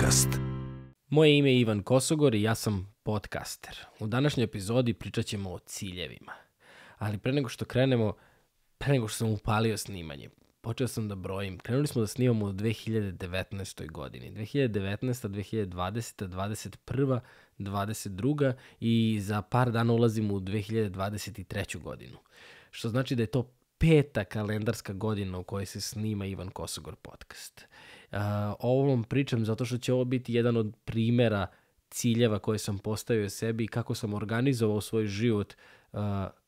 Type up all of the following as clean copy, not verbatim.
podcast. Moje ime je Ivan Kosogor i ja sam podcaster. U današnjoj epizodi pričat ćemo o ciljevima. Ali pre nego što krenemo, pre nego što sam upalio snimanje, počeo sam da brojim. Krenuli smo da snimamo u 2019. godini. 2019. 2020. 2021. 2022. i za par dana ulazimo u 2023. godinu. Što znači da je to 5. kalendarska godina u kojoj se snima Ivan Kosogor podcast. Ovo vam pričam zato što će ovo biti jedan od primjera ciljeva koje sam postavio sebi i kako sam organizovao svoj život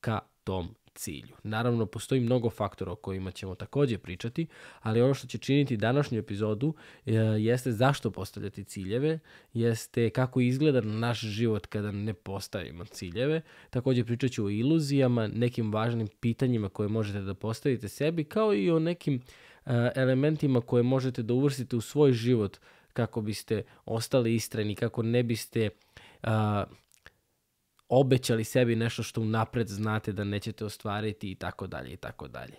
ka tom cilju. Naravno, postoji mnogo faktora o kojima ćemo također pričati, ali ono što će činiti današnju epizodu jeste zašto postavljati ciljeve, jeste kako izgleda naš život kada ne postavimo ciljeve. Također pričat ću o iluzijama, nekim važnim pitanjima koje možete da postavite sebi, kao i o nekim elementima koje možete da uvrstite u svoj život kako biste ostali istrajni, kako ne biste obećali sebi nešto što unapred znate da nećete ostvariti i tako dalje i tako dalje.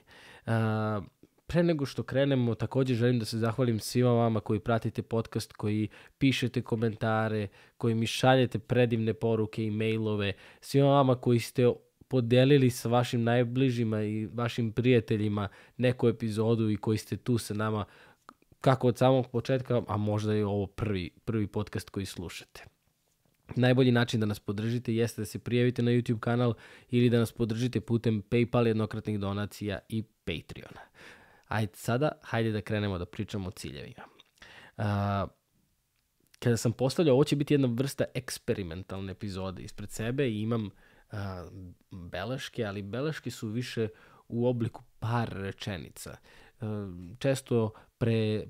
Pre nego što krenemo, također želim da se zahvalim svima vama koji pratite podcast, koji pišete komentare, koji mi šaljete predivne poruke i mailove, svima vama koji ste podelili sa vašim najbližima i vašim prijateljima neku epizodu i koji ste tu sa nama kako od samog početka, a možda je ovo prvi podcast koji slušate. Najbolji način da nas podržite jeste da se prijavite na YouTube kanal ili da nas podržite putem PayPal, jednokratnih donacija i Patreona. Hajde da krenemo da pričamo o ciljevima. Kada sam postavljao, ovo će biti jedna vrsta eksperimentalne epizode ispred sebe i imam beleške, ali beleške su više u obliku par rečenica. Često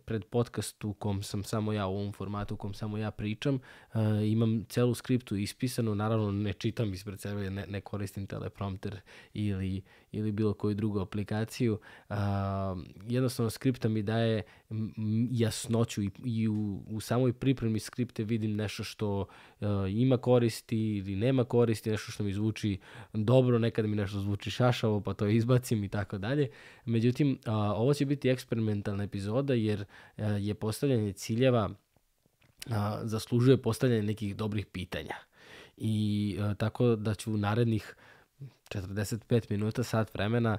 pred podcast u kom sam samo ja, u ovom formatu u kom samo ja pričam, imam celu skriptu ispisanu, naravno ne čitam ispred sebe, ne koristim teleprompter ili bilo koju drugu aplikaciju. Jednostavno skripta mi daje jasnoću i u samoj pripremi skripte vidim nešto što ima koristi ili nema koristi, nešto što mi zvuči dobro, nekada mi nešto zvuči šašavo pa to izbacim i tako dalje. Međutim, ovo će biti eksperimentalna epizoda jer je postavljanje ciljeva zaslužuje postavljanje nekih dobrih pitanja. I tako da ću u narednih 45 minuta, sat vremena,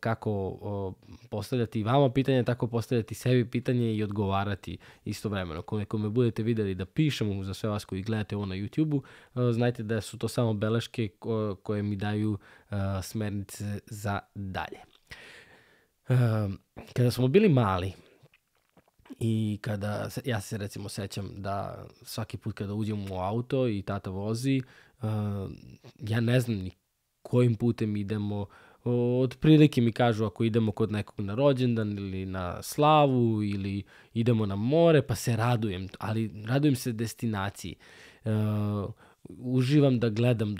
kako postavljati vama pitanje, tako postavljati sebi pitanje i odgovarati istovremeno. Koliko me budete vidjeli da pišem, za sve vas koji gledate ovo na YouTube-u, znajte da su to samo beleške koje mi daju smernice za dalje. Kada smo bili mali i kada, ja se recimo sećam da svaki put kada uđem u auto i tata vozi, ja ne znam ni kojim putem idemo. Otprilike mi kažu ako idemo kod nekog na rođendan ili na slavu ili idemo na more, pa se radujem, ali radujem se destinaciji. Uživam da gledam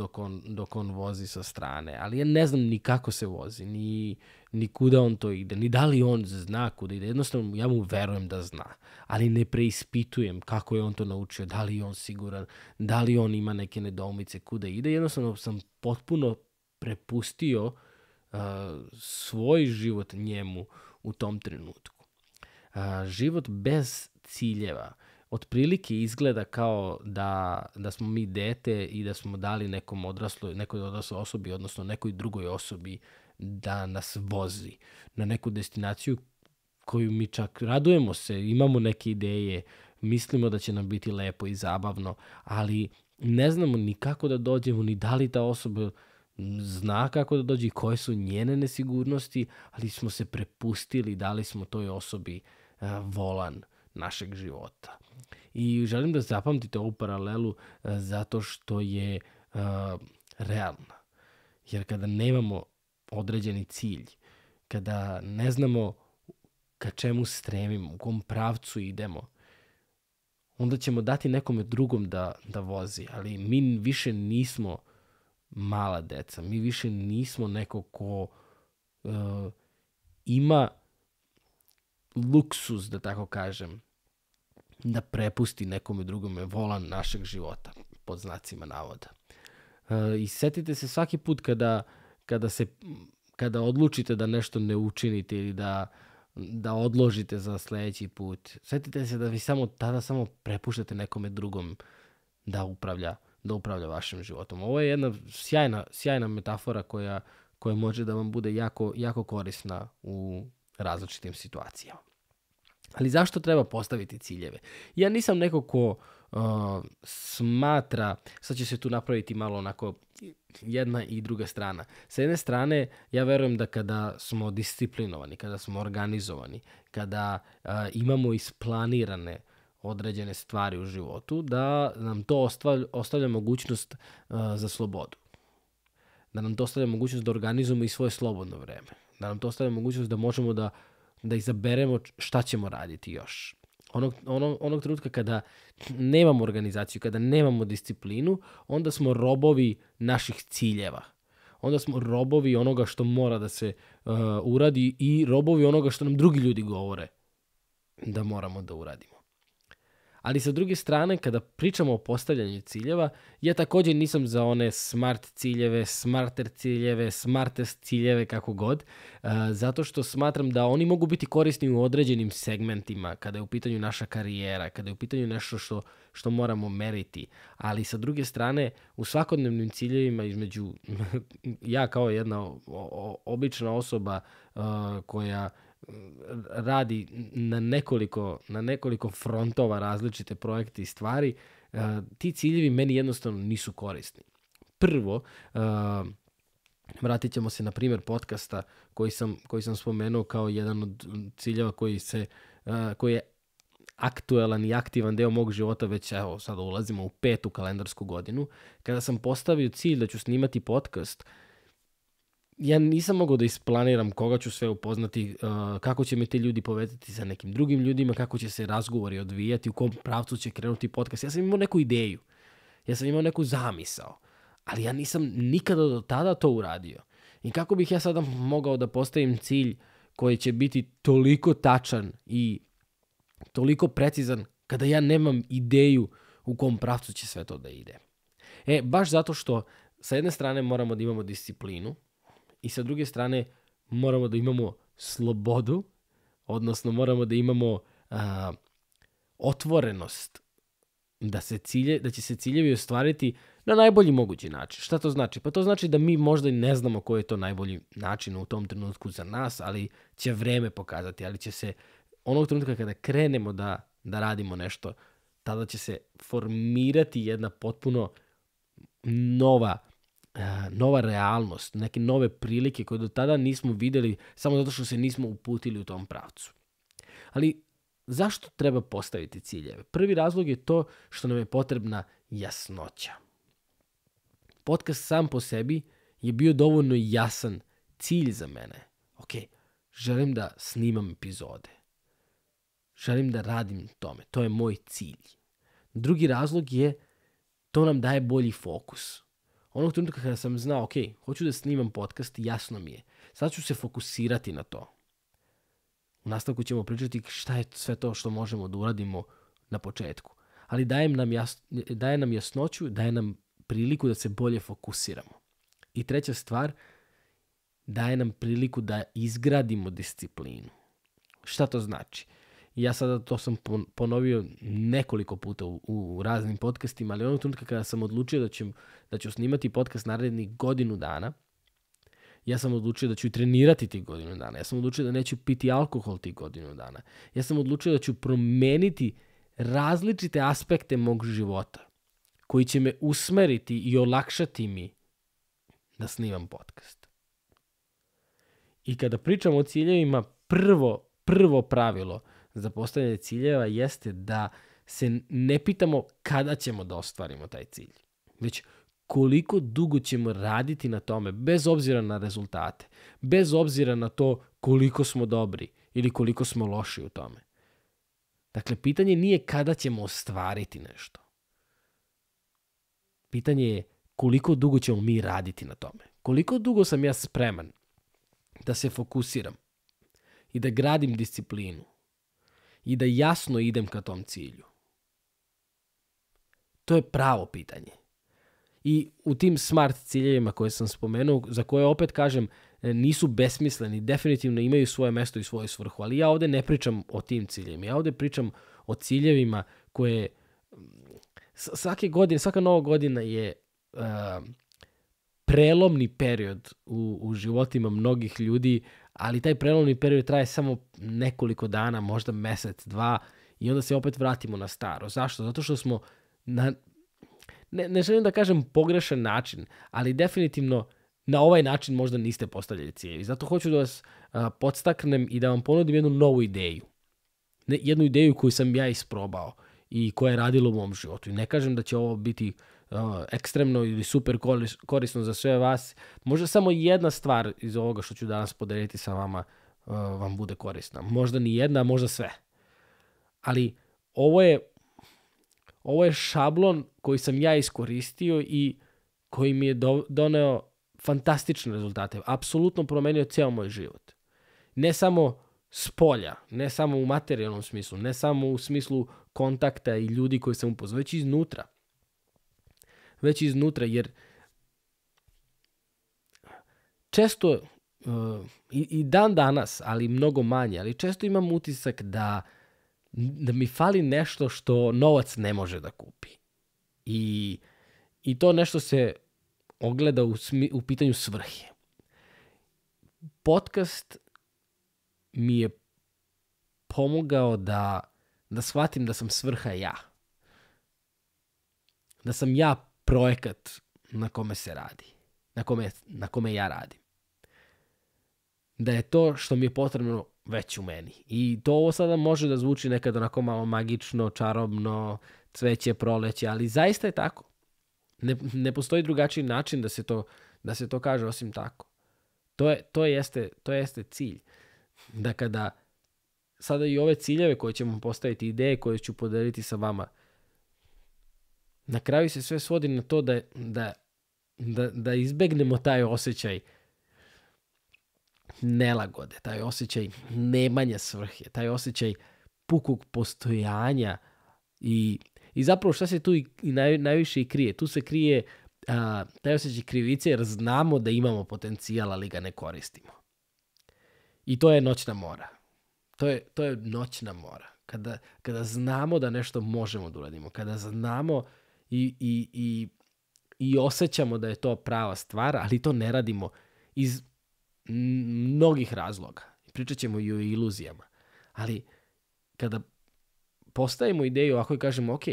dok on vozi sa strane, ali ja ne znam ni kako se vozi, ni kuda on to ide, ni da li on zna kuda ide. Jednostavno ja mu verujem da zna, ali ne preispitujem kako je on to naučio, da li je on siguran, da li on ima neke nedoumice kuda ide. Jednostavno sam potpuno prepustio svoj život njemu u tom trenutku. Život bez ciljeva otprilike izgleda kao da smo mi dete i da smo dali nekoj odrasloj osobi, odnosno nekoj drugoj osobi da nas vozi na neku destinaciju koju mi čak radujemo se, imamo neke ideje, mislimo da će nam biti lepo i zabavno, ali ne znamo ni kako da dođemo, ni da li ta osoba zna kako da dođe i koje su njene nesigurnosti, ali smo se prepustili, dali smo toj osobi volan našeg života. I želim da zapamtite ovu paralelu zato što je realna. Jer kada nemamo određeni cilj, kada ne znamo ka čemu stremimo, u kom pravcu idemo, onda ćemo dati nekome drugom da vozi, ali mi više nismo mala deca, mi više nismo neko ko ima luksuz, da tako kažem, da prepusti nekome drugome volan našeg života, pod znacima navoda. I setite se svaki put kada odlučite da nešto ne učinite ili da da odložite za sljedeći put. Sjetite se da vi tada samo prepuštate nekome drugom da upravlja vašim životom. Ovo je jedna sjajna metafora koja može da vam bude jako, jako korisna u različitim situacijama. Ali zašto treba postaviti ciljeve? Ja nisam neko ko smatra, sad će se tu napraviti malo onako jedna i druga strana. Sa jedne strane, ja verujem da kada smo disciplinovani, kada smo organizovani, kada imamo isplanirane određene stvari u životu, da nam to ostavlja mogućnost za slobodu. Da nam to ostavlja mogućnost da organizujemo i svoje slobodno vreme. Da nam to ostavlja mogućnost da možemo da izaberemo šta ćemo raditi još. Onog trenutka kada nemamo organizaciju, kada nemamo disciplinu, onda smo robovi naših ciljeva. Onda smo robovi onoga što mora da se uradi i robovi onoga što nam drugi ljudi govore da moramo da uradimo. Ali sa druge strane, kada pričamo o postavljanju ciljeva, ja također nisam za one smart ciljeve, smarter ciljeve, smartest ciljeve, kako god, zato što smatram da oni mogu biti korisni u određenim segmentima, kada je u pitanju naša karijera, kada je u pitanju nešto što moramo meriti. Ali sa druge strane, u svakodnevnim ciljevima između ja kao jedna obična osoba koja radi na nekoliko frontova različite projekte i stvari, ti ciljevi meni jednostavno nisu korisni. Prvo, vratit ćemo se na primjer podcasta koji sam spomenuo kao jedan od ciljeva koji je aktuelan i aktivan deo mog života, već evo sada ulazimo u 5. kalendarsku godinu. Kada sam postavio cilj da ću snimati podcast, ja nisam mogao da isplaniram koga ću sve upoznati, kako će me ti ljudi povezati sa nekim drugim ljudima, kako će se razgovori odvijati, u kom pravcu će krenuti podcast. Ja sam imao neku ideju, ja sam imao neku zamisao, ali ja nisam nikada do tada to uradio. I kako bih ja sada mogao da postavim cilj koji će biti toliko tačan i toliko precizan kada ja nemam ideju u kom pravcu će sve to da ide? Baš zato što sa jedne strane moramo da imamo disciplinu, i sa druge strane moramo da imamo slobodu, odnosno moramo da imamo otvorenost da će se ciljevi ostvariti na najbolji mogući način. Šta to znači? Pa to znači da mi možda i ne znamo koji je to najbolji način u tom trenutku za nas, ali će vreme pokazati, ali će se onog trenutka kada krenemo da radimo nešto, tada će se formirati jedna potpuno nova realnost, neke nove prilike koje do tada nismo vidjeli samo zato što se nismo uputili u tom pravcu. Ali zašto treba postaviti ciljeve? Prvi razlog je to što nam je potrebna jasnoća. Podcast sam po sebi je bio dovoljno jasan cilj za mene. Ok, želim da snimam epizode. Želim da radim tome. To je moj cilj. Drugi razlog je to nam daje bolji fokus. Onog trenutka kada sam znao, ok, hoću da snimam podcast, jasno mi je. Sad ću se fokusirati na to. U nastavku ćemo pričati šta je sve to što možemo da uradimo na početku. Ali daje nam jasnoću, daje nam priliku da se bolje fokusiramo. I treća stvar, daje nam priliku da izgradimo disciplinu. Šta to znači? Ja sada to sam ponovio nekoliko puta u raznim podcastima, ali onog trenutka kada sam odlučio da ću snimati podcast narednih godinu dana, ja sam odlučio da ću trenirati tih godinu dana. Ja sam odlučio da neću piti alkohol tih godinu dana. Ja sam odlučio da ću promeniti različite aspekte mog života koji će me usmeriti i olakšati mi da snimam podcast. I kada pričamo o ciljevima, prvo pravilo za postavljanje ciljeva jeste da se ne pitamo kada ćemo da ostvarimo taj cilj, već koliko dugo ćemo raditi na tome, bez obzira na rezultate, bez obzira na to koliko smo dobri ili koliko smo loši u tome. Dakle, pitanje nije kada ćemo ostvariti nešto. Pitanje je koliko dugo ćemo mi raditi na tome. Koliko dugo sam ja spreman da se fokusiram i da gradim disciplinu i da jasno idem ka tom cilju. To je pravo pitanje. I u tim smart ciljevima koje sam spomenuo, za koje opet kažem, nisu besmisleni, definitivno imaju svoje mesto i svoju svrhu, ali ja ovde ne pričam o tim ciljevima, ja ovde pričam o ciljevima koje svake godine, svaka nova godina je prelomni period u životima mnogih ljudi, ali taj prelomni period traje samo nekoliko dana, možda mesec, dva, i onda se opet vratimo na staro. Zašto? Zato što smo ne želim da kažem pogrešan način, ali definitivno na ovaj način možda niste postavljali ciljevi. Zato hoću da vas podstaknem i da vam ponudim jednu novu ideju. Jednu ideju koju sam ja isprobao i koja je radila u mom životu. I ne kažem da će ovo biti ekstremno ili super korisno za sve vas. Možda samo jedna stvar iz ovoga što ću danas podeliti sa vama vam bude korisna. Možda ni jedna, a možda sve. Ali ovo je šablon koji sam ja iskoristio i koji mi je doneo fantastične rezultate. Apsolutno promenio cijel moj život. Ne samo s polja, ne samo u materijalnom smislu, ne samo u smislu kontakta i ljudi koji sam upoznao, već iznutra. Već iznutra, jer često i dan danas, ali mnogo manje, ali često imam utisak da mi fali nešto što novac ne može da kupi. I to nešto se ogleda u pitanju svrhe. Podcast mi je pomogao da shvatim da sam svrha ja. Da sam ja projekat na kome se radi. Na kome ja radim. Da je to što mi je potrebno već u meni. I to ovo sada može da zvuči nekad onako malo magično, čarobno, cveće, proleće, ali zaista je tako. Ne postoji drugačiji način da se to kaže osim tako. To jeste cilj. Da kada sada i ove ciljeve koje ćemo postaviti, ideje koje ću podeliti sa vama, na kraju se sve svodi na to da izbegnemo taj osjećaj nelagode, taj osjećaj nemanja svrhe, taj osjećaj pukog postojanja i zapravo šta se tu i najviše i krije? Tu se krije taj osjećaj krivice jer znamo da imamo potencijal, ali ga ne koristimo. I to je noćna mora. To je noćna mora. Kada znamo da nešto možemo da uradimo, kada znamo i osjećamo da je to prava stvar, ali to ne radimo iz mnogih razloga. Pričat ćemo i o iluzijama. Ali kada postavimo ideju ovako i kažemo ok,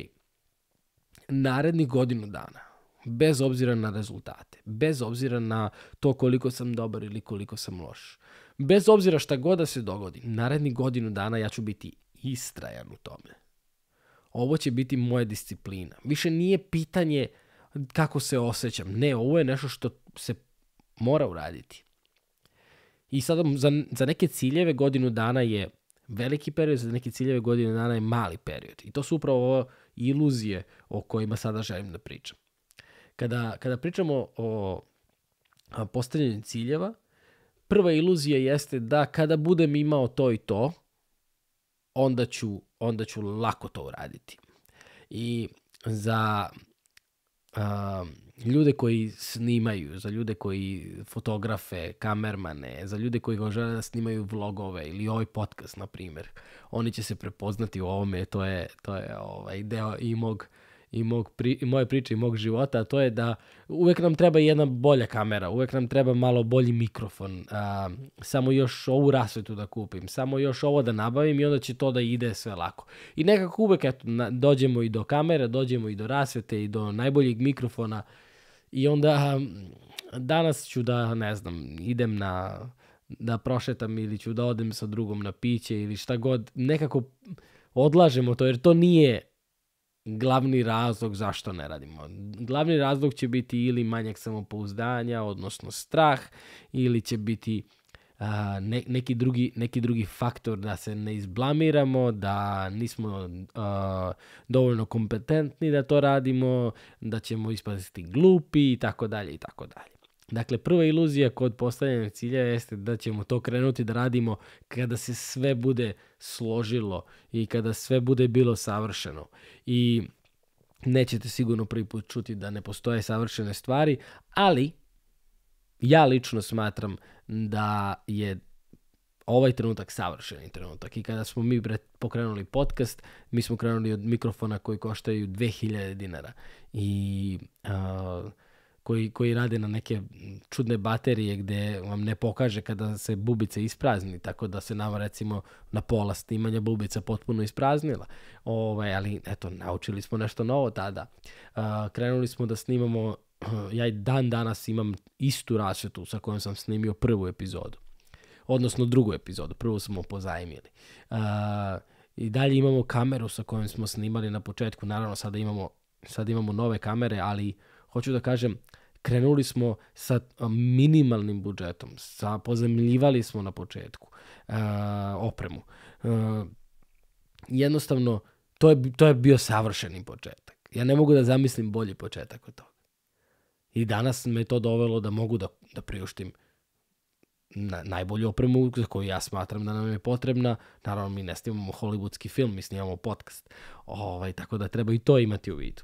narednih godinu dana, bez obzira na rezultate, bez obzira na to koliko sam dobar ili koliko sam loš, bez obzira šta god da se dogodi, narednih godinu dana ja ću biti istrajan u tome. Ovo će biti moja disciplina. Više nije pitanje kako se osjećam. Ne, ovo je nešto što se mora uraditi. I sada za neke ciljeve godinu dana je veliki period, za neke ciljeve godinu dana je mali period. I to su upravo ove iluzije o kojima sada želim da pričam. Kada pričamo o postavljanju ciljeva, prva iluzija jeste da kada budem imao to i to, onda ću lako to uraditi. I za ljude koji snimaju, za ljude koji fotografe, kamermane, za ljude koji žele da snimaju vlogove ili ovaj podcast, na primjer, oni će se prepoznati u ovome, to je deo i moje priče i mog života, a to je da uvek nam treba jedna bolja kamera, uvek nam treba malo bolji mikrofon, samo još ovu rasvetu da kupim, samo još ovo da nabavim i onda će to da ide sve lako. I nekako uvek dođemo i do kamere, dođemo i do rasvete i do najboljeg mikrofona i onda danas ću da, ne znam, idem da prošetam ili ću da odem sa drugom na piće ili šta god, nekako odlažemo to jer to nije glavni razlog zašto ne radimo. Glavni razlog će biti ili manjak samopouzdanja, odnosno strah, ili će biti neki drugi faktor da se ne izblamiramo, da nismo dovoljno kompetentni da to radimo, da ćemo ispasti glupi i tako dalje i tako dalje. Dakle, prva iluzija kod postavljanja cilja jeste da ćemo to krenuti da radimo kada se sve bude složilo i kada sve bude bilo savršeno. I nećete sigurno prvi put čuti da ne postoje savršene stvari, ali ja lično smatram da je ovaj trenutak savršeni trenutak. I kada smo mi pokrenuli podcast, mi smo krenuli od mikrofona koji koštaju 2000 dinara i koji rade na neke čudne baterije gde vam ne pokaže kada se bubica isprazni, tako da se nama recimo na pola snimanja bubica potpuno ispraznila. Ali eto, naučili smo nešto novo tada. Krenuli smo da snimamo, ja i dan danas imam istu rasvetu sa kojom sam snimio prvu epizodu. Odnosno drugu epizodu, prvu smo pozajmili. I dalje imamo kameru sa kojom smo snimali na početku. Naravno, sad imamo nove kamere, ali hoću da kažem, krenuli smo sa minimalnim budžetom. Pozajmljivali smo na početku opremu. Jednostavno, to je bio savršeni početak. Ja ne mogu da zamislim bolji početak od toga. I danas me to dovelo da mogu da priuštim najbolju opremu za koju ja smatram da nam je potrebna. Naravno, mi ne snimamo hollywoodski film, mi snimamo podcast. Tako da treba i to imati u vidu.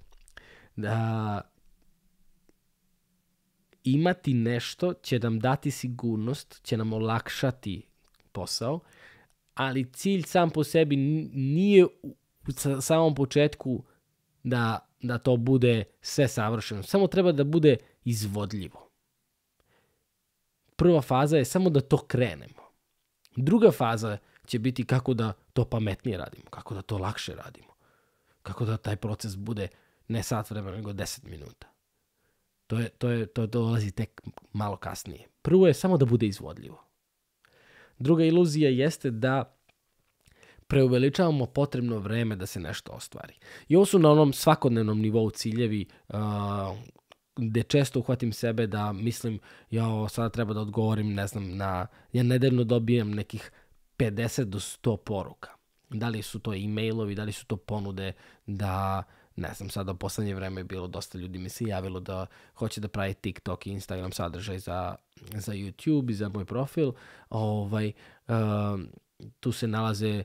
Imati nešto će nam dati sigurnost, će nam olakšati posao, ali cilj sam po sebi nije u samom početku da to bude sve savršeno. Samo treba da bude izvodljivo. Prva faza je samo da to krenemo. Druga faza će biti kako da to pametnije radimo, kako da to lakše radimo, kako da taj proces bude ne sat vremena, nego 10 minuta. To dolazi tek malo kasnije. Prvo je samo da bude izvodljivo. Druga iluzija jeste da preuveličavamo potrebno vreme da se nešto ostvari. I ovo su na onom svakodnevnom nivou ciljevi gde često uhvatim sebe da mislim, sada treba da odgovorim, ja nedeljno dobijem nekih 50 do 100 poruka. Da li su to e-mailovi, da li su to ponude, sada u poslednje vreme je bilo dosta ljudi mi se javilo da hoće da pravi TikTok i Instagram sadržaj za YouTube i za moj profil. Tu se nalaze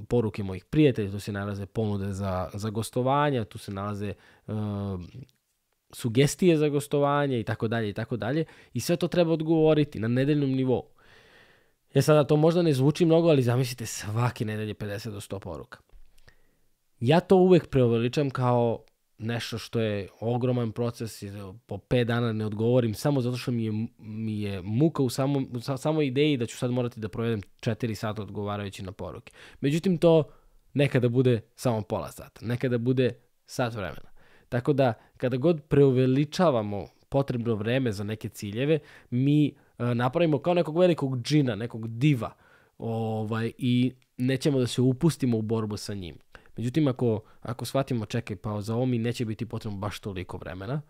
poruke mojih prijatelja, tu se nalaze ponude za gostovanja, tu se nalaze sugestije za gostovanje i tako dalje i tako dalje. I sve to treba odgovoriti na nedeljnom nivou. Sada to možda ne zvuči mnogo, ali zamislite svake nedelje 50 do 100 poruka. Ja to uvek preuveličam kao nešto što je ogroman proces i po 5 dana ne odgovorim samo zato što mi je muka u samoj ideji da ću sad morati da provedem 4 sata odgovarajući na poruke. Međutim, to nekada bude samo pola sata, nekada bude sat vremena. Tako da, kada god preuveličavamo potrebno vreme za neke ciljeve, mi napravimo kao nekog velikog džina, nekog diva i nećemo da se upustimo u borbu sa njim. Međutim, ako shvatimo, čekaj, pa za ovo mi neće biti potrebno baš toliko vremena,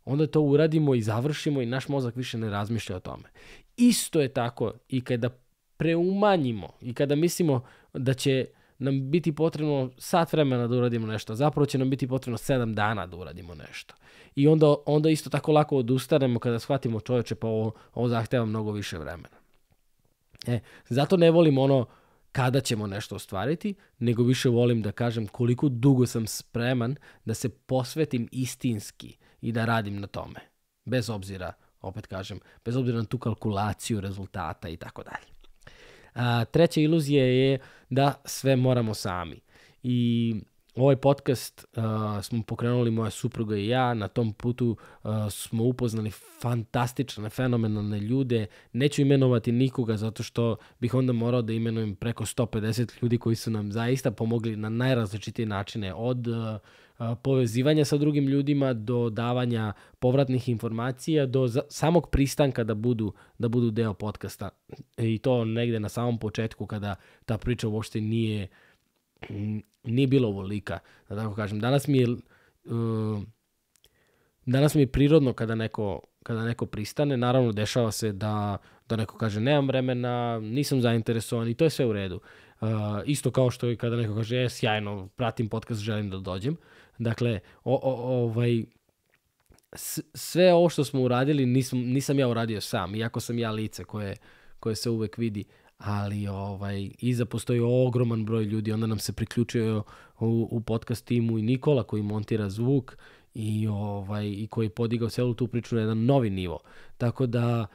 onda to uradimo i završimo i naš mozak više ne razmišlja o tome. Isto je tako i kada preumanjimo i kada mislimo da će nam biti potrebno sat vremena da uradimo nešto, zapravo će nam biti potrebno 7 dana da uradimo nešto. I onda isto tako lako odustanemo kada shvatimo, čoveče, pa ovo zahteva mnogo više vremena. Zato ne volim ono kada ćemo nešto ostvariti, nego više volim da kažem koliko dugo sam spreman da se posvetim istinski i da radim na tome. Bez obzira, opet kažem, bez obzira na tu kalkulaciju rezultata i tako dalje. Treća iluzija je da sve moramo sami. I ovaj podcast smo pokrenuli moja supruga i ja. Na tom putu smo upoznali fantastične, fenomenalne ljude. Neću imenovati nikoga zato što bih onda morao da imenujem preko 150 ljudi koji su nam zaista pomogli na najrazličitije načine. Od povezivanja sa drugim ljudima do davanja povratnih informacija do samog pristanka da budu deo podcasta. I to negde na samom početku kada ta priča uopšte nije bilo ovolika, da tako kažem. Danas mi je prirodno kada neko pristane. Naravno, dešava se da neko kaže nemam vremena, nisam zainteresovan i to je sve u redu. Isto kao što je kada neko kaže sjajno, pratim podcast, želim da dođem. Dakle, sve ovo što smo uradili nisam ja uradio sam, iako sam ja lice koje se uvek vidi, ali iza postoji ogroman broj ljudi. Onda nam se priključio u podcast timu i Nikola koji montira zvuk i koji je podigao celu tu priču na jedan novi nivo. Tako da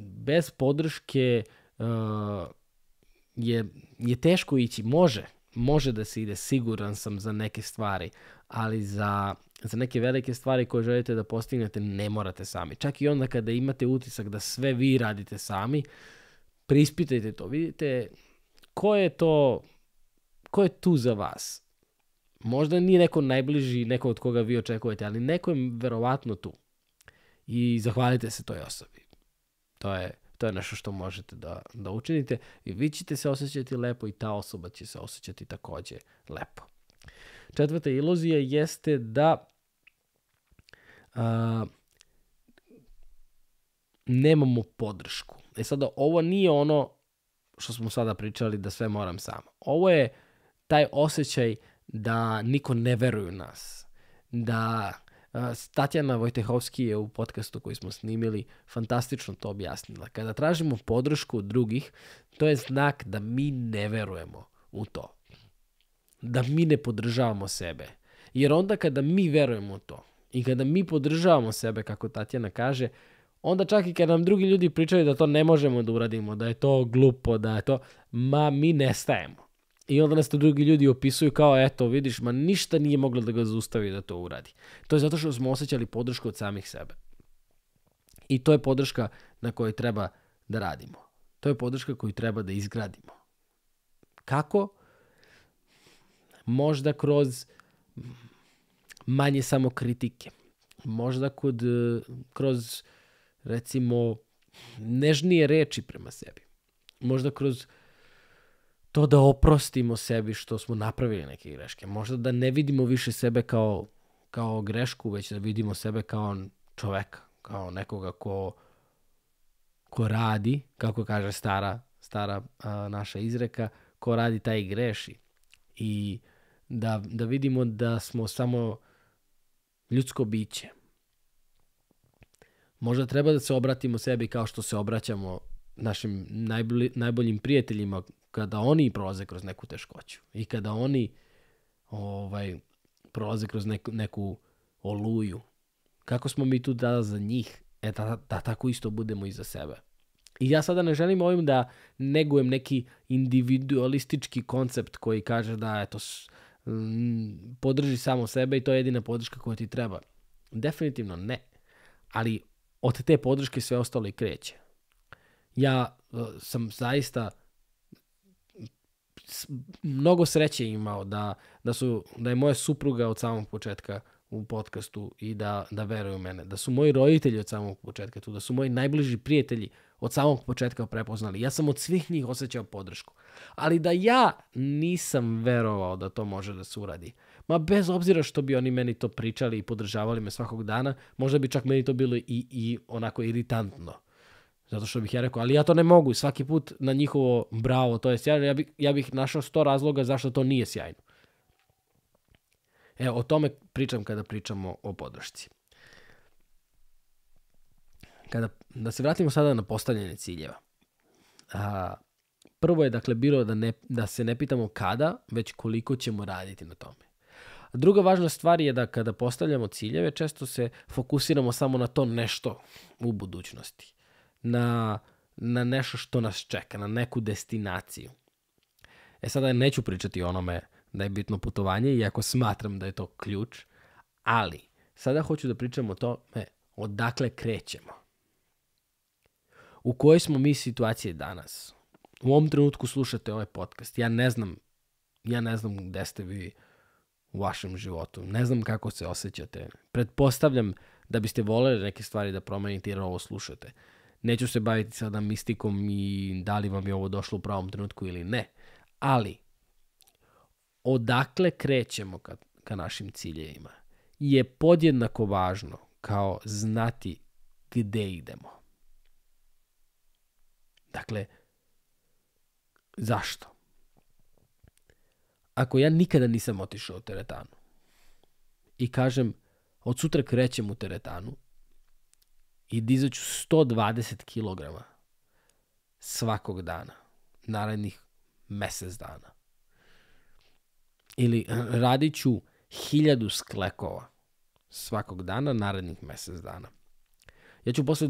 bez podrške je teško ići. Može da se ide, siguran sam, za neke stvari, ali za neke velike stvari koje želite da postignete ne morate sami. Čak i onda kada imate utisak da sve vi radite sami, preispitajte to. Vidite ko je tu za vas. Možda nije neko najbliži, neko od koga vi očekujete, ali neko je verovatno tu. I zahvalite se toj osobi. To je nešto što možete da učinite i vi ćete se osjećati lepo i ta osoba će se osjećati također lepo. 4. iluzija jeste da nemamo podršku. Sada ovo nije ono što smo sada pričali da sve moram sam. Ovo je taj osjećaj da niko ne veruje u nas. Da Tatjana Vojtehovski je u podcastu koji smo snimili fantastično to objasnila. Kada tražimo podršku od drugih, to je znak da mi ne verujemo u to. Da mi ne podržavamo sebe. Jer onda kada mi verujemo u to i kada mi podržavamo sebe, kako Tatjana kaže, onda čak i kada nam drugi ljudi pričaju da to ne možemo da uradimo, da je to glupo, da je to, mi nestajemo. I onda nas to drugi ljudi opisuju kao, eto, vidiš, ništa nije moglo da ga zaustavi da to uradi. To je zato što smo osjećali podršku od samih sebe. I to je podrška na kojoj treba da radimo. To je podrška koju treba da izgradimo. Kako? Možda kroz manje samokritike. Možda kroz, recimo, nežnije reči prema sebi. Možda kroz to da oprostimo sebi što smo napravili neke greške. Možda da ne vidimo više sebe kao grešku, već da vidimo sebe kao čoveka, kao nekoga ko radi, kako kaže stara naša izreka, ko radi taj i greši. I da vidimo da smo samo ljudsko biće. Možda treba da se obratimo sebi kao što se obraćamo našim najboljim prijateljima kada oni prolaze kroz neku teškoću i kada oni prolaze kroz neku oluju. Kako smo mi tu da za njih, da tako isto budemo i za sebe. I ja sada ne želim ovim da negujem neki individualistički koncept koji kaže da eto, podrži samo sebe i to je jedina podrška koja ti treba. Definitivno ne. Ali od te podrške sve ostalo i kreće. Ja sam zaista mnogo sreće imao da je moja supruga od samog početka u podcastu i da veruje u mene. Da su moji roditelji od samog početka tu, da su moji najbliži prijatelji od samog početka prepoznali. Ja sam od svih njih osjećao podršku. Ali da ja nisam verovao da to može da se uradi. Bez obzira što bi oni meni to pričali i podržavali me svakog dana, možda bi čak meni to bilo i onako iritantno. Zato što bih ja rekao, ali ja to ne mogu. Svaki put na njihovo bravo, to je sjajno. Ja bih našao 100 razloga zašto to nije sjajno. O tome pričam kada pričamo o podršci. Da se vratimo sada na postavljanje ciljeva. Prvo je dakle bilo da se ne pitamo kada, već koliko ćemo raditi na tome. Druga važna stvar je da kada postavljamo ciljeve, često se fokusiramo samo na to nešto u budućnosti. Na nešto što nas čeka, na neku destinaciju. Sada neću pričati o onome da je bitno putovanje, iako smatram da je to ključ, ali sada hoću da pričam o tome odakle krećemo. U kojoj smo mi situaciji danas? U ovom trenutku slušate ovaj podcast. Ja ne znam gde ste vi u vašem životu. Ne znam kako se osjećate. Pretpostavljam da biste voljeli neke stvari da promenite jer ovo slušate. Neću se baviti sada mistikom i da li vam je ovo došlo u pravom trenutku ili ne. Ali, odakle krećemo ka našim ciljevima je podjednako važno kao znati gde idemo. Dakle, zašto? Ako ja nikada nisam otišao u teretanu i kažem od sutra krećem u teretanu i dizaću 120 kg svakog dana, narednih mjesec dana. Ili radit ću 1000 sklekova svakog dana, narednih mjesec dana. Ja ću posle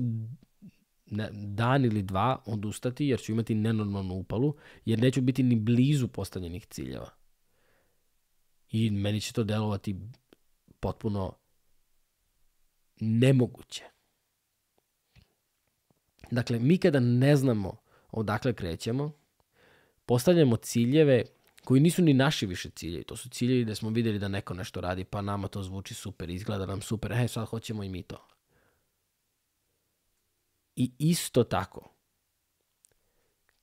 dan ili dva odustati jer ću imati nenormalnu upalu, jer neću biti ni blizu postavljenih ciljeva. I meni će to delovati potpuno nemoguće. Dakle, mi kada ne znamo odakle krećemo, postavljamo ciljeve koji nisu ni naši više ciljevi. To su ciljevi gde smo vidjeli da neko nešto radi, pa nama to zvuči super, izgleda nam super, sad hoćemo i mi to. I isto tako,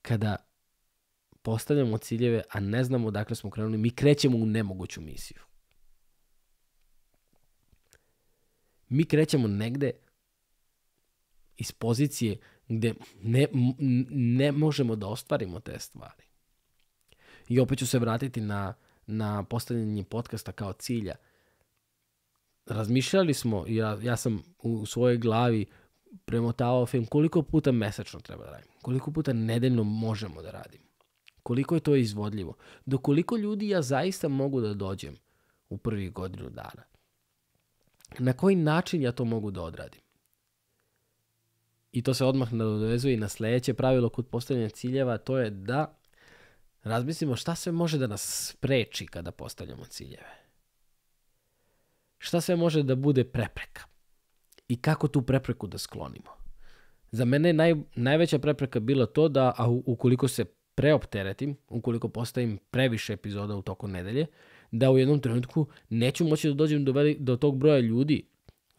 kada postavljamo ciljeve, a ne znamo odakle smo krenuli, mi krećemo u nemoguću misiju. Mi krećemo negde iz pozicije gde ne možemo da ostvarimo te stvari. I opet ću se vratiti na postavljanje podcasta kao cilja. Razmišljali smo, ja sam u svojoj glavi premotavao film koliko puta mesečno treba da radim, koliko puta nedeljno možemo da radimo, koliko je to izvodljivo, do koliko ljudi ja zaista mogu da dođem u prvih godinu dana. Na koji način ja to mogu da odradim? I to se odmah nadovezuje i na sljedeće pravilo kod postavljanja ciljeva, to je da razmislimo šta sve može da nas spreči kada postavljamo ciljeve. Šta sve može da bude prepreka i kako tu prepreku da sklonimo. Za mene je najveća prepreka bila to da ukoliko se preopteretim, ukoliko postavim previše epizoda u toku nedelje, da u jednom trenutku neću moći da dođem do tog broja ljudi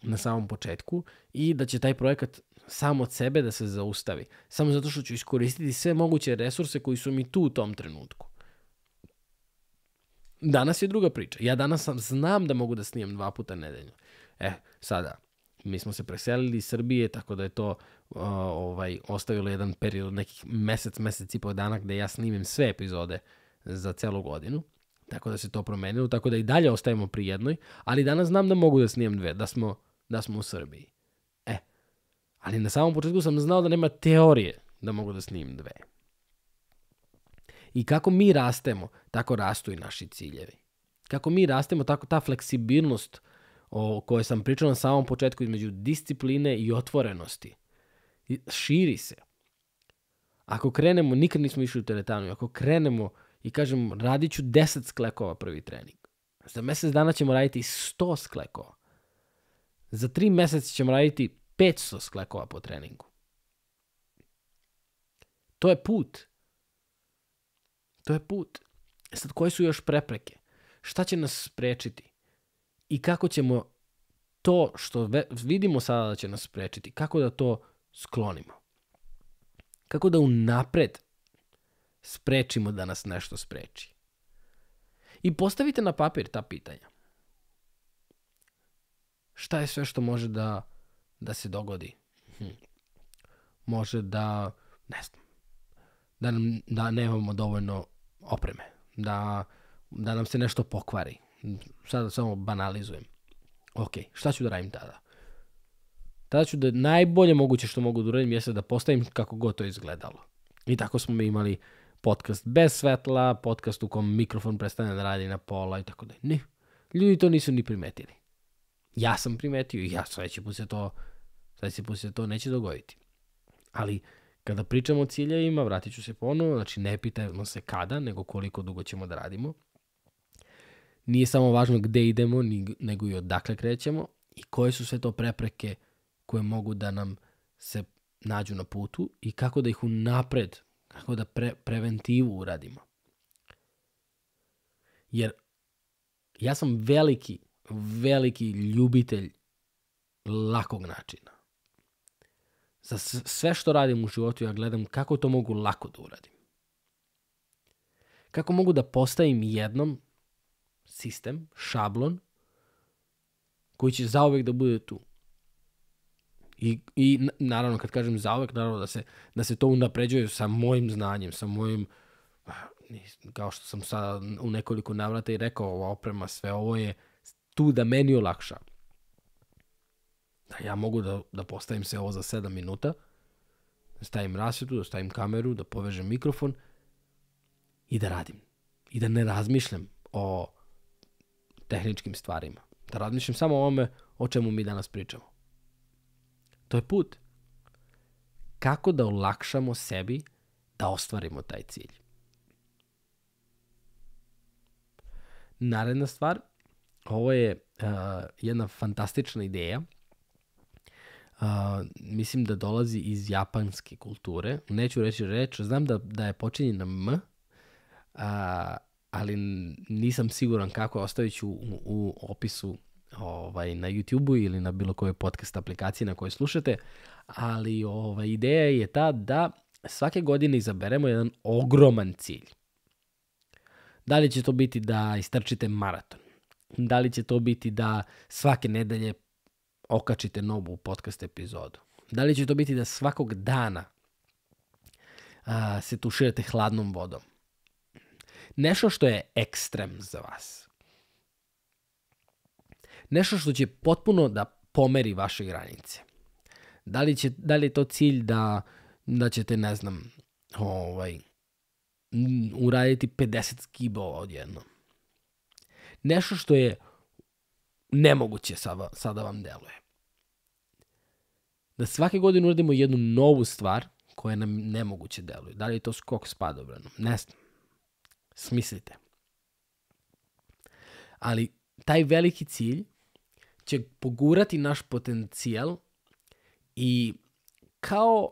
na samom početku i da će taj projekat sam od sebe da se zaustavi. Samo zato što ću iskoristiti sve moguće resurse koji su mi tu u tom trenutku. Danas je druga priča. Ja danas znam da mogu da snimam 2 puta nedeljno. Sada, mi smo se preselili iz Srbije, tako da je to ostavilo jedan period od nekih mesec i pol dana gde ja snimim sve epizode za celu godinu. Tako da se to promenilo, tako da i dalje ostajemo pri jednoj, ali danas znam da mogu da snimam 2, da smo u Srbiji. Ali na samom početku sam znao da nema teorije da mogu da snimim 2. I kako mi rastemo, tako rastu i naši ciljevi. Kako mi rastemo, tako ta fleksibilnost o kojoj sam pričao na samom početku između discipline i otvorenosti širi se. Ako krenemo, nikad nismo išli u teretanu, ako krenemo i kažemo radit ću 10 sklekova prvi trening, za mjesec dana ćemo raditi 100 sklekova. Za 3 mjeseca ćemo raditi 500 sklekova po treningu. To je put. To je put. Sad, koje su još prepreke? Šta će nas sprečiti? I kako ćemo to što vidimo sada da će nas sprečiti, kako da to sklonimo? Kako da unapred sprečimo da nas nešto spreči? I postavite na papir ta pitanja. Šta je sve što može da se dogodi? Može da, ne znam, da nemamo dovoljno opreme, da nam se nešto pokvari. Sada samo banalizujem. Ok, šta ću da radim tada? Tada ću da najbolje moguće što mogu da uradim jeste da postavim kako god to izgledalo. I tako smo mi imali podcast bez svetla, podcast u kom mikrofon prestane da radi na pola i tako da. Ne, ljudi to nisu ni primetili. Ja sam primetio i sledeći put se to neće dogoditi. Ali kada pričamo o ciljevima, vratit ću se ponovo, znači ne pitamo se kada, nego koliko dugo ćemo da radimo. Nije samo važno gde idemo, nego i odakle krećemo i koje su sve to prepreke koje mogu da nam se nađu na putu i kako da ih unapred, kako da preventivu uradimo. Jer ja sam veliki ljubitelj lakog načina. Za sve što radim u životu ja gledam kako to mogu lako da uradim. Kako mogu da postavim jednom sistem, šablon, koji će zauvek da bude tu. I naravno, kad kažem zauvek, naravno da se to unapređuje sa mojim znanjem, sa mojim, kao što sam sada u nekoliko navrata i rekao, ova oprema, sve ovo je tu da meni olakša. Da ja mogu da postavim se ovo za 7 minuta, da stavim rasvetu, da stavim kameru, da povežem mikrofon i da radim. I da ne razmišljam o tehničkim stvarima. Da razmišljam samo o ovome o čemu mi danas pričamo. To je put. Kako da olakšamo sebi da ostvarimo taj cilj. Naredna stvar, ovo je jedna fantastična ideja. Mislim da dolazi iz japanske kulture. Neću reći reč, znam da je počinje na M, ali nisam siguran kako, ostavit ću u opisu na YouTube-u ili na bilo kojoj podcast aplikaciji na kojoj slušate, ali ideja je ta da svake godine izaberemo jedan ogroman cilj. Da li će to biti da istrčite maraton? Da li će to biti da svake nedelje okačite novu podcast epizodu? Da li će to biti da svakog dana se tuširate hladnom vodom? Nešto što je ekstrem za vas. Nešto što će potpuno da pomeri vaše granice. Da li je to cilj da ćete, ne znam, uraditi 50 skibova odjednom? Nešto što je nemoguće sada vam deluje. Da svake godine uradimo jednu novu stvar koja nam nemoguće deluje. Da li je to skok s padobranom? Ne znam. Smislite. Ali taj veliki cilj će pogurati naš potencijal i kao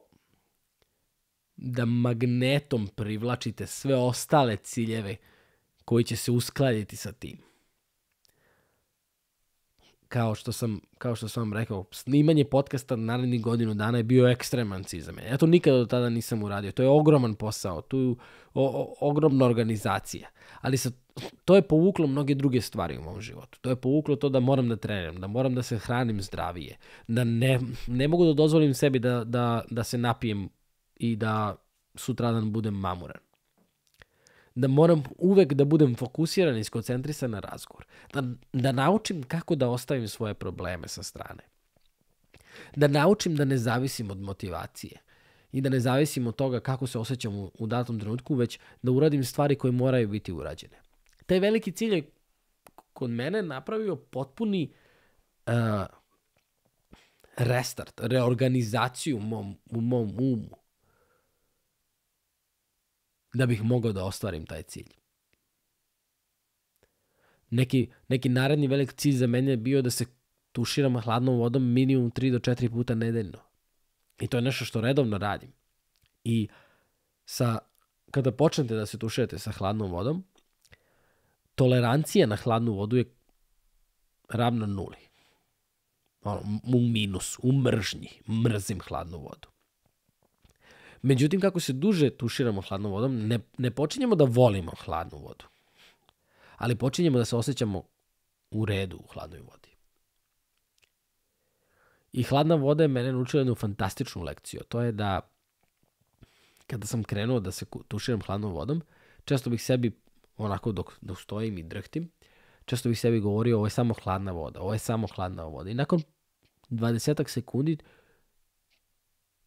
da magnetom privlačite sve ostale ciljeve koji će se uskladiti sa tim. Kao što sam vam rekao, snimanje podcasta narednih godinu dana je bio ekstreman cilj za mene. Ja to nikada do tada nisam uradio. To je ogroman posao, to je ogromna organizacija. Ali to je povuklo mnoge druge stvari u mom životu. To je povuklo to da moram da treniram, da moram da se hranim zdravije, da ne mogu da dozvolim sebi da se napijem i da sutradan budem mamuran. Da moram uvek da budem fokusiran i skoncentrisan na razgovor. Da naučim kako da ostavim svoje probleme sa strane. Da naučim da ne zavisim od motivacije i da ne zavisim od toga kako se osjećam u datom trenutku, već da uradim stvari koje moraju biti urađene. Taj veliki cilj je kod mene napravio potpuni restart, reorganizaciju u mom umu, da bih mogao da ostvarim taj cilj. Neki naredni velik cilj za mene je bio da se tuširam hladnom vodom minimum 3 do 4 puta nedeljno. I to je nešto što redovno radim. I kada počnete da se tuširate sa hladnom vodom, tolerancija na hladnu vodu je ravna nuli. U minusu, u mržnji. Mrzim hladnu vodu. Međutim, kako se duže tuširamo hladnom vodom, ne počinjemo da volimo hladnu vodu. Ali počinjemo da se osjećamo u redu u hladnoj vodi. I hladna voda je mene naučila jednu fantastičnu lekciju. To je da kada sam krenuo da se tuširam hladnom vodom, često bih sebi, onako dok stojim i drhtim, često bih sebi govorio ovo je samo hladna voda, ovo je samo hladna voda. I nakon 20 sekundi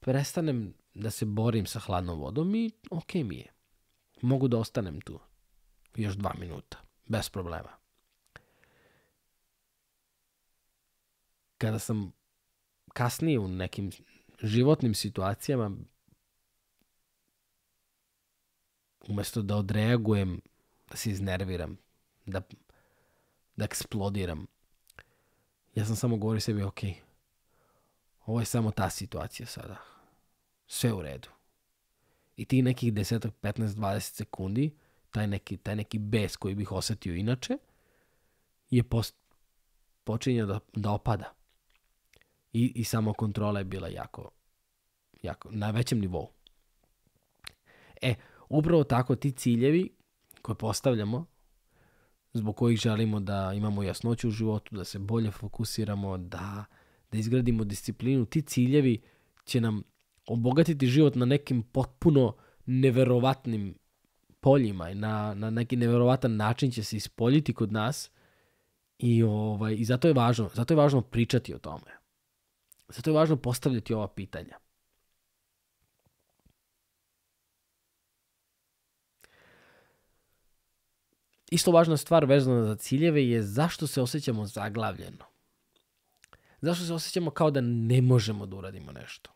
prestanem da se borim sa hladnom vodom i ok mi je. Mogu da ostanem tu još 2 minuta, bez problema. Kada sam kasnije u nekim životnim situacijama, umjesto da odreagujem, da se iznerviram, da eksplodiram, ja sam samo govorio sebi, ok, ovo je samo ta situacija sada. Sve u redu. I ti nekih 10, 15, 20 sekundi, taj neki bes koji bih osjetio inače, je počinje da opada. I samo kontrola je bila jako, na većem nivou. Upravo tako ti ciljevi koje postavljamo, zbog kojih želimo da imamo jasnoću u životu, da se bolje fokusiramo, da izgradimo disciplinu, ti ciljevi će nam obogatiti život na nekim potpuno neverovatnim poljima i na neki neverovatan način će se ispoljiti kod nas i zato je važno pričati o tome. Zato je važno postavljati ova pitanja. isto važna stvar vezana za ciljeve je zašto se osjećamo zaglavljeno. Zašto se osjećamo kao da ne možemo da uradimo nešto.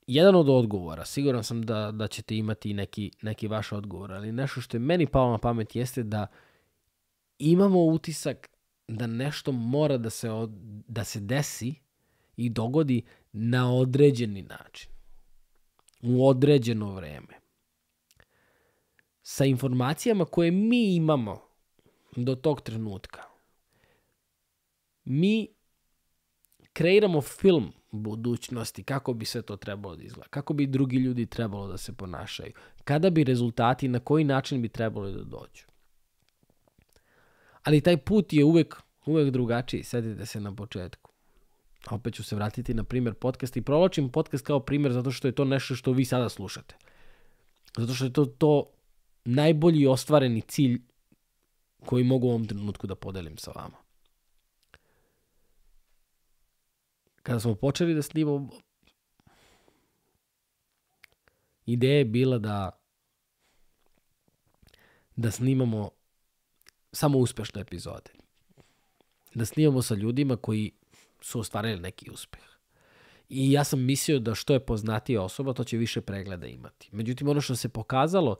Jedan od odgovora, siguran sam da ćete imati neki vaš odgovor, ali nešto što je meni palo na pamet jeste da imamo utisak da nešto mora da se desi i dogodi na određeni način. U određeno vreme. Sa informacijama koje mi imamo do tog trenutka. Mi kreiramo film budućnosti, kako bi sve to trebalo da izgleda, kako bi drugi ljudi trebalo da se ponašaju, kada bi rezultati, na koji način bi trebalo da dođu. Ali taj put je uvek drugačiji, setite se na početku. Opet ću se vratiti na primjer podcast i provlačim podcast kao primjer zato što je to nešto što vi sada slušate. Zato što je to najbolji ostvareni cilj koji mogu u ovom trenutku da podelim sa vama. Kada smo počeli da snimamo, ideja je bila da snimamo samo uspešne epizode. Da snimamo sa ljudima koji su ostvarili neki uspeh. I ja sam mislio da što je poznatija osoba, to će više pregleda imati. Međutim, ono što se pokazalo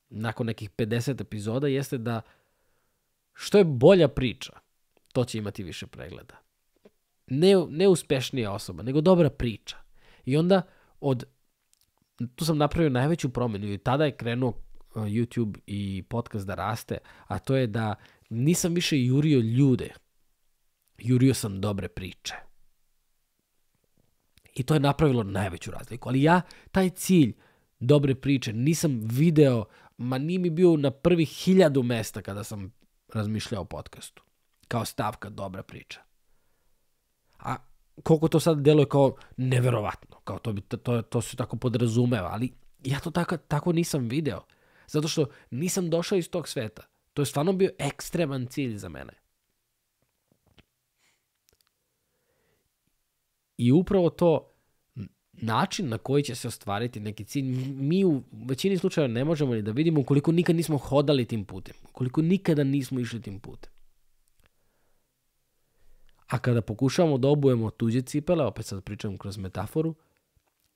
nakon nekih 50 epizoda jeste da što je bolja priča, to će imati više pregleda. Ne uspešnija osoba, nego dobra priča. I onda tu sam napravio najveću promjenu i tada je krenuo YouTube i podcast da raste, a to je da nisam više jurio ljude. Jurio sam dobre priče. I to je napravilo najveću razliku. Ali ja taj cilj dobre priče nisam video, nije mi bio na prvih 1000 mesta kada sam razmišljao o podcastu. Kao stavka dobra priča. A koliko to sad deluje kao neverovatno. Kao to se tako podrazumeva. Ali ja to tako nisam video. Zato što nisam došao iz tog sveta. To je stvarno bio ekstreman cilj za mene. I upravo to, način na koji će se ostvariti neki cilj, mi u većini slučajeva ne možemo ni da vidimo ukoliko nikad nismo hodali tim putem. Ukoliko nikada nismo išli tim putem. A kada pokušavamo da obujemo tuđe cipele, opet sad pričam kroz metaforu,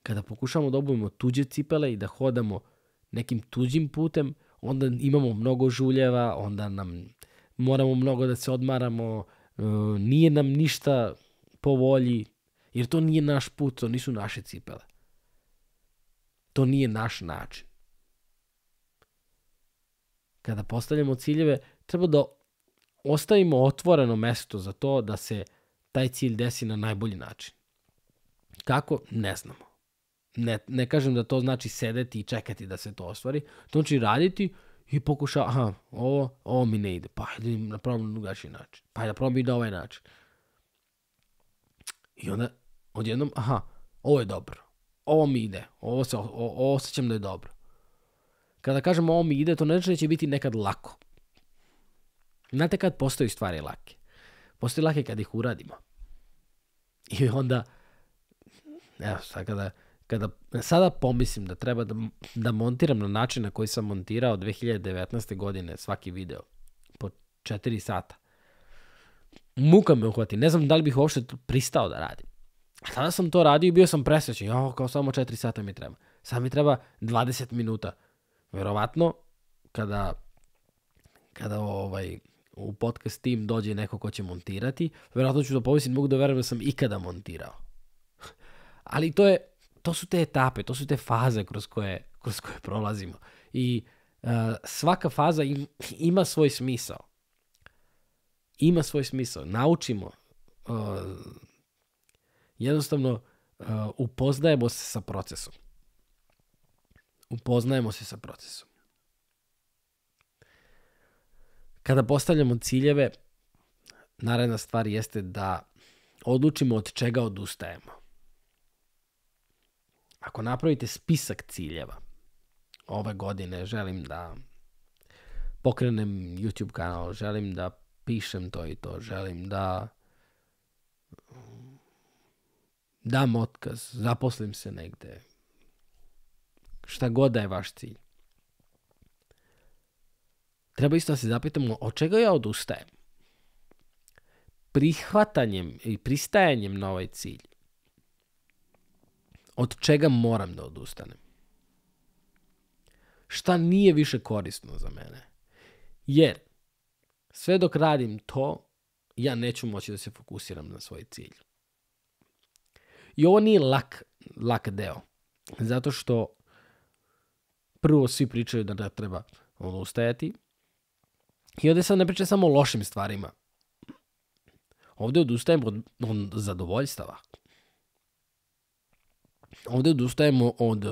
kada pokušavamo da obujemo tuđe cipele i da hodamo nekim tuđim putem, onda imamo mnogo žuljeva, onda nam moramo mnogo da se odmaramo, nije nam ništa po volji, jer to nije naš put, to nisu naše cipele. To nije naš način. Kada postavljamo ciljeve, treba da ostavimo otvoreno mesto za to da se taj cilj desi na najbolji način. Kako? Ne znamo. Ne kažem da to znači sedeti i čekati da se to ostvari. To znači raditi i pokušati, ovo mi ne ide, pa hajde da probam na drugačiji način. Pa hajde da probam i na ovaj način. I onda odjednom, ovo je dobro. Ovo mi ide. Ovo osjećam da je dobro. Kada kažem ovo mi ide, to ne znači da će biti nekad lako. Znate kad postaju stvari lake? Postaju lake kad ih uradimo. I onda, evo sad kada sada pomislim da treba da montiram na način na koji sam montirao 2019. godine svaki video po 4 sata. Muka me uhvati. Ne znam da li bih uopšte pristao da radim. A tada sam to radio i bio sam presrećen. Kao samo 4 sata mi treba. Sad mi treba 20 minuta. Verovatno, kada u podcast tim dođe neko ko će montirati, verovatno ću da povisim, mogu da verujem da sam ikada montirao. Ali to su te etape, to su te faze kroz koje prolazimo. I svaka faza ima svoj smisao. Ima svoj smisao. Naučimo. Jednostavno upoznajemo se sa procesom. Kada postavljamo ciljeve, naredna stvar jeste da odlučimo od čega odustajemo. Ako napravite spisak ciljeva, ove godine želim da pokrenem YouTube kanal, želim da pišem to i to, želim da dam otkaz, zaposlim se negde, šta god da je vaš cilj. treba isto da se zapitamo od čega ja odustajem. Prihvatanjem i pristajanjem na ovaj cilj. Od čega moram da odustanem? Šta nije više korisno za mene? Jer sve dok radim to, ja neću moći da se fokusiram na svoj cilj. I ovo nije lak deo. Zato što prvo svi pričaju da treba odustajati. I ovdje sad ne pričam samo o lošim stvarima. Ovdje odustajemo od zadovoljstava. Ovdje odustajemo od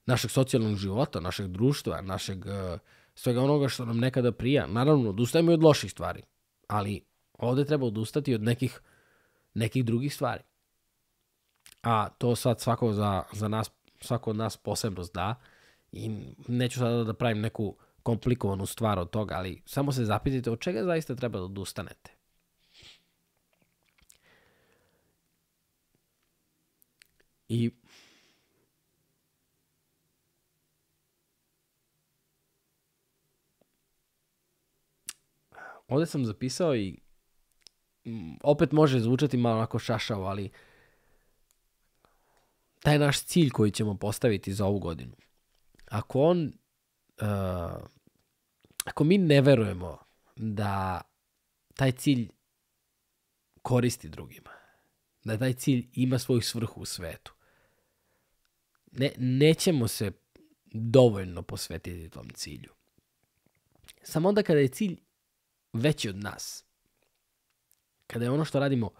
našeg socijalnog života, našeg društva, našeg svega onoga što nam nekada prija. Naravno, odustajemo i od loših stvari. Ali ovdje treba odustati od nekih drugih stvari. A to sad svako od nas posebno zna. I neću sada da pravim neku komplikovanu stvar od toga, ali samo se zapitajte od čega zaista treba da odustanete. I ovdje sam zapisao i opet može zvučati malo onako šašavo, ali taj naš cilj koji ćemo postaviti za ovu godinu, ako mi ne verujemo da taj cilj koristi drugima, da taj cilj ima svoju svrhu u svetu, nećemo se dovoljno posvetiti tom cilju. Samo onda kada je cilj veći od nas, kada je ono što radimo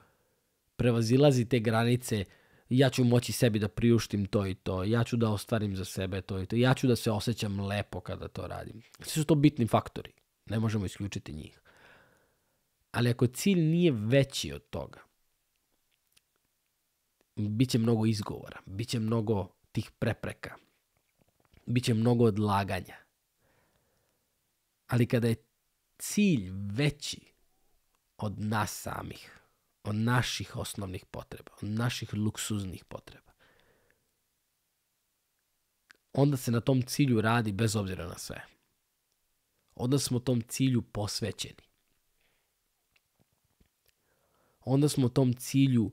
prevazilazi te granice, ja ću moći sebi da priuštim to i to, ja ću da ostvarim za sebe to i to, ja ću da se osjećam lepo kada to radim. Sve su to bitni faktori, ne možemo isključiti njih. Ali ako cilj nije veći od toga, bit će mnogo izgovora, bit će mnogo tih prepreka, bit će mnogo odlaganja. Ali kada je cilj veći od nas samih, od naših osnovnih potreba, od naših luksuznih potreba, onda se na tom cilju radi bez obzira na sve. Onda smo tom cilju posvećeni. Onda smo tom cilju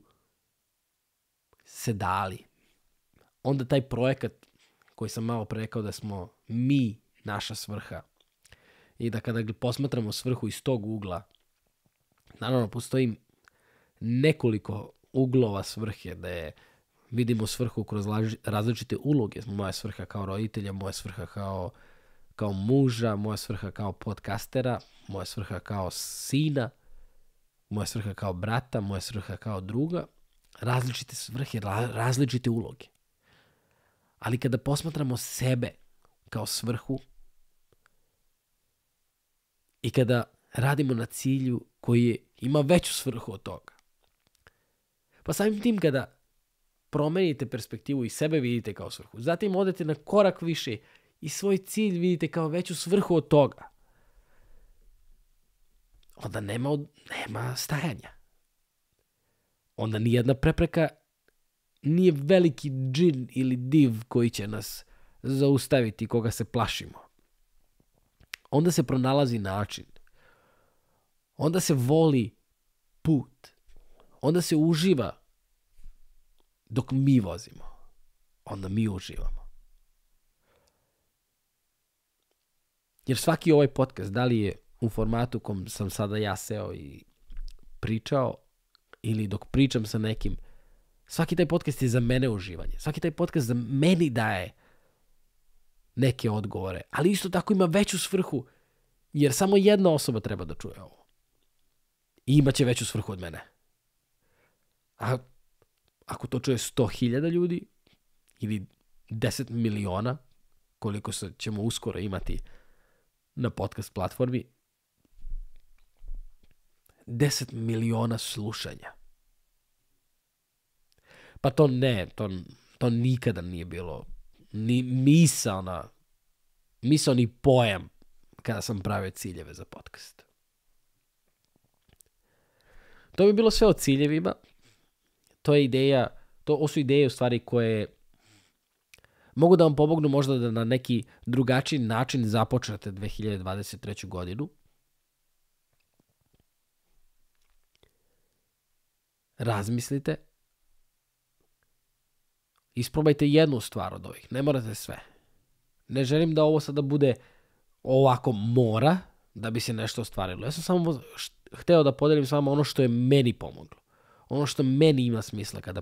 se dali. Onda taj projekat koji sam malo pre rekao da smo mi naša svrha i da kada posmatramo svrhu iz tog ugla, naravno postoji nekoliko uglova svrhe da je vidimo svrhu kroz različite uloge. Moja svrha kao roditelja, moja svrha kao muža, moja svrha kao podcastera, moja svrha kao sina, moja svrha kao brata, moja svrha kao druga. Različite svrhe, različite uloge. Ali kada posmatramo sebe kao svrhu i kada radimo na cilju koji ima veću svrhu od toga, pa samim tim kada promenite perspektivu i sebe vidite kao svrhu, zatim odete na korak više i svoj cilj vidite kao veću svrhu od toga, onda nema stajanja. Onda nijedna prepreka nije veliki džin ili div koji će nas zaustaviti, koga se plašimo. Onda se pronalazi način. Onda se voli put. Onda se uživa dok mi vozimo. Onda mi uživamo. Jer svaki ovaj podcast, da li je u formatu kom sam sada ja seo i pričao, ili dok pričam sa nekim, svaki taj podcast je za mene uživanje. Svaki taj podcast za meni daje neke odgovore. Ali isto tako ima veću svrhu, jer samo jedna osoba treba da čuje ovo. I imaće veću svrhu od mene. A ako to čuje 100.000 ljudi ili 10 miliona, koliko ćemo uskoro imati na podcast platformi, 10 miliona slušanja. Pa to nikada nije bilo ni misao ni pojam kada sam pravio ciljeve za podcast. To bi bilo sve o ciljevima. To je ideja, ovo su ideje u stvari koje Mogu da vam pomognu možda da na neki drugačiji način započnete 2023. godinu. Razmislite. Isprobajte jednu stvar od ovih. Ne morate sve. Ne želim da ovo sada bude ovako mora da bi se nešto ostvarilo. Ja sam samo hteo da podelim s vama ono što je meni pomoglo. Ono što meni ima smisla kada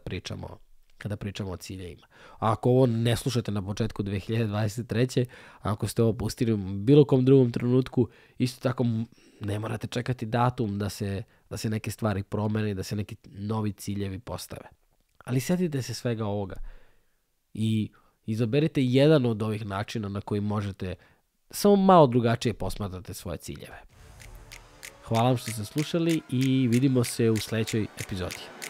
pričamo o ciljevima. A ako ovo ne slušate na početku 2023. A ako ste ovo pustili u bilo kom drugom trenutku, isto tako ne morate čekati datum da se neke stvari promene, da se neki novi ciljevi postave. Ali sjetite se svega ovoga i izaberite jedan od ovih načina na koji možete samo malo drugačije posmatrate svoje ciljeve. Hvala vam što ste slušali i vidimo se u sledećoj epizodi.